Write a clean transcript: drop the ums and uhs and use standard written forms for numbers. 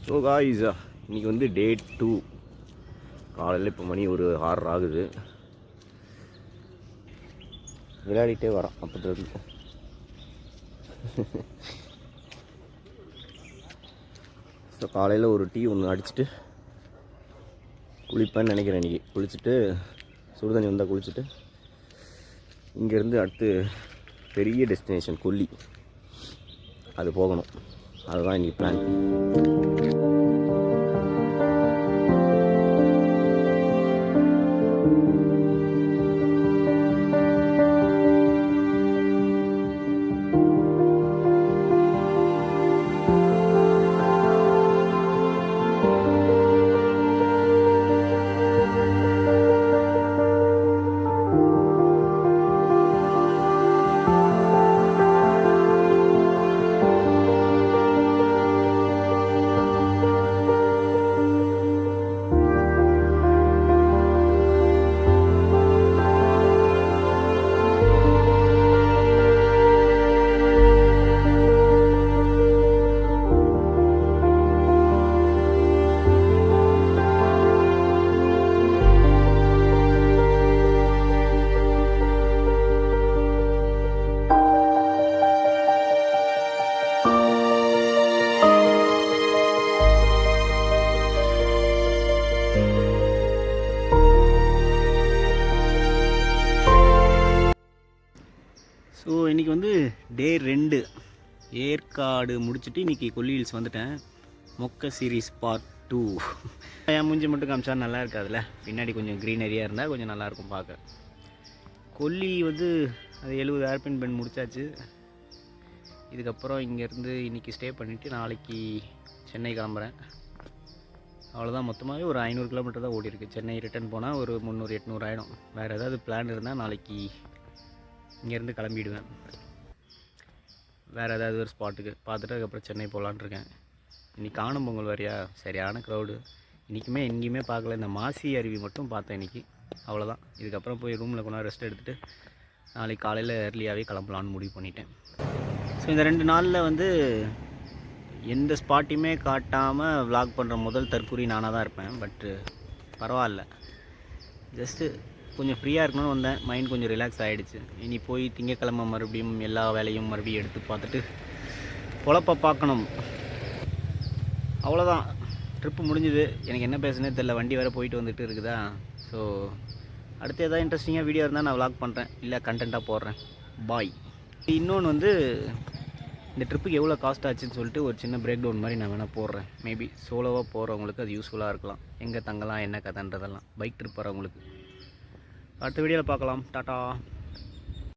So guys இன்றைக்கி வந்து டே 2. காலையில் இப்போ மணி ஒரு 6 ஆகுது. விளையாடிட்டே வரான் அப்போது. ஸோ காலையில் ஒரு டீ ஒன்று அடிச்சுட்டு குளிப்பேன்னு நினைக்கிறேன். இன்றைக்கி குளிச்சுட்டு சுடுதண்ணி வந்தால் குளிச்சுட்டு இங்கேருந்து அடுத்து பெரிய டெஸ்டினேஷன் கொல்லி, அது போகணும். அதுதான் இன்றைக்கி பிளான். ஸோ இன்றைக்கி வந்து டே 2 ஏற்காடு முடிச்சுட்டு இன்றைக்கி கொல்லி ஹில்ஸ் வந்துட்டேன். மொக்க சீரீஸ் பார்ட் 2. என் மூஞ்சி மட்டும் காமிச்சா நல்லா இருக்காதுல்ல, பின்னாடி கொஞ்சம் க்ரீனரியாக இருந்தால் கொஞ்சம் நல்லாயிருக்கும் பார்க்க. கொல்லி வந்து அது 70 ஏர்பின் பெண்ட் முடிச்சாச்சு. இதுக்கப்புறம் இங்கேருந்து இன்றைக்கி ஸ்டே பண்ணிவிட்டு நாளைக்கு சென்னை கிளம்புறேன். அவ்வளோதான். மொத்தமாகவே ஒரு 500 கிலோமீட்டர் தான் ஓடி இருக்குது. சென்னை ரிட்டன் போனால் ஒரு 300-800 ஆகிடும். வேறு ஏதாவது பிளான் இருந்தால் நாளைக்கு இங்கேருந்து கிளம்பிடுவேன். வேறு ஏதாவது ஒரு ஸ்பாட்டுக்கு பார்த்துட்டு அதுக்கப்புறம் சென்னை போகலான்னு இருக்கேன். இன்றைக்கி காணும் பொங்கல் வரையா, சரியான க்ரௌடு. இன்றைக்குமே எங்கேயுமே பார்க்கல. இந்த மாசி அருவி மட்டும் பார்த்தேன் இன்றைக்கி. அவ்வளோதான். இதுக்கப்புறம் போய் ரூமில் கொஞ்சம் ரெஸ்ட் எடுத்துகிட்டு நாளைக்கு காலையில் ஏர்லியாகவே கிளம்பலான்னு முடிவு பண்ணிட்டேன். ஸோ இந்த 2 நாளில் வந்து எந்த ஸ்பாட்டையுமே காட்டாமல் விளாக் பண்ணுற முதல் தற்கூரி நானாக தான் இருப்பேன். பட்டு பரவாயில்ல, ஜஸ்ட்டு கொஞ்சம் ஃப்ரீயாக இருக்கணும்னு வந்தேன். மைண்ட் கொஞ்சம் ரிலாக்ஸ் ஆகிடுச்சு. இனி போய் திங்கக்கிழமை மறுபடியும் எல்லா வேலையும் மறுபடியும் எடுத்து பார்த்துட்டு பொழப்ப பார்க்கணும். அவ்வளோதான். ட்ரிப்பு முடிஞ்சுது. எனக்கு என்ன பேசுனே தெரியல. வண்டி வேறு போயிட்டு வந்துட்டு இருக்குதா. ஸோ அடுத்து எதாவது இன்ட்ரெஸ்டிங்காக வீடியோ இருந்தால் நான் விளாக் பண்ணுறேன், இல்லை கண்டென்ட்டாக போடுறேன். பாய். இன்னொன்று வந்து இந்த ட்ரிப்புக்கு எவ்வளோ காஸ்ட் ஆச்சுன்னு சொல்லிட்டு ஒரு சின்ன பிரேக் டவுன் மாதிரி நான் வேணால் போடுறேன். மேபி சோலோவாக போகிறவங்களுக்கு அது யூஸ்ஃபுல்லாக இருக்கலாம். எங்கே தங்கலாம், என்ன கதைன்றதெல்லாம் பைக் ட்ரிப் போகிறவங்களுக்கு. அடுத்த வீடியோவில் பார்க்கலாம். டாட்டா.